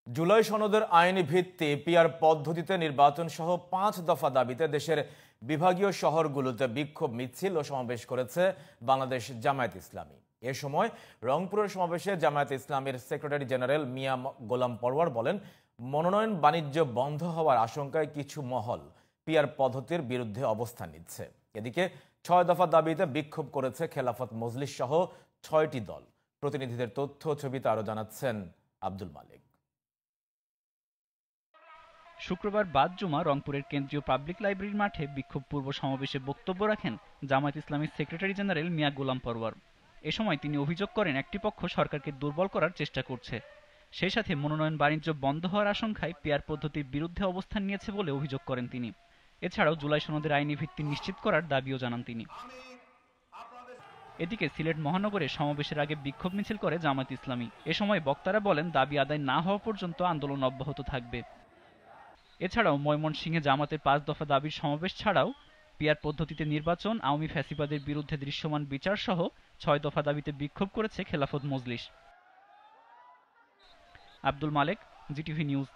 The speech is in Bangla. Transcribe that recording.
জুলাই সনদের আইনি ভিত্তি পিআর পদ্ধতিতে নির্বাচন সহ ৫ দফা দাবিতে দেশের বিভাগীয় শহরগুলোতে বিক্ষোভ মিছিল ও সমাবেশ করেছে বাংলাদেশ জামায়াত ইসলামী। এ সময় রংপুরের সমাবেশে জামায়াত ইসলামীর সেক্রেটারি জেনারেল মিয়া গোলাম পরওয়ার বলেন, মনোনয়ন বাণিজ্য বন্ধ হওয়ার আশঙ্কায় কিছু মহল পিআর পদ্ধতির বিরুদ্ধে অবস্থান নিচ্ছে। এদিকে ৬ দফা দাবিতে বিক্ষোভ করেছে খেলাফত মজলিস সহ ৬টি দল। প্রতিনিধিদের তথ্য ছবিতে আরো জানাচ্ছেন আব্দুল মালিক। শুক্রবার বাদ জুমা রংপুরের কেন্দ্রীয় পাবলিক লাইব্রেরির মাঠে বিক্ষোভ পূর্ব সমাবেশে বক্তব্য রাখেন জামায়াত ইসলামীর সেক্রেটারি জেনারেল মিয়া গোলাম পরওয়ার। এ সময় তিনি অভিযোগ করেন, একটি পক্ষ সরকারকে দুর্বল করার চেষ্টা করছে, সেই সাথে মনোনয়ন বাণিজ্য বন্ধ হওয়ার আশঙ্কায় পিআর পদ্ধতির বিরুদ্ধে অবস্থান নিয়েছে বলে অভিযোগ করেন তিনি। এছাড়াও জুলাই সনদের আইনি ভিত্তি নিশ্চিত করার দাবিও জানান তিনি। এদিকে সিলেট মহানগরে সমাবেশের আগে বিক্ষোভ মিছিল করে জামায়াত ইসলামী। এ সময় বক্তারা বলেন, দাবি আদায় না হওয়া পর্যন্ত আন্দোলন অব্যাহত থাকবে। এছাড়াও ময়মনসিংহে জামাতের ৫ দফা দাবির সমাবেশ ছাড়াও পিআর পদ্ধতিতে নির্বাচন, আওয়ামী ফ্যাসিবাদের বিরুদ্ধে দৃশ্যমান বিচার সহ ৬ দফা দাবিতে বিক্ষোভ করেছে খেলাফত মজলিস। আব্দুল মালেক, জিটিভি নিউজ।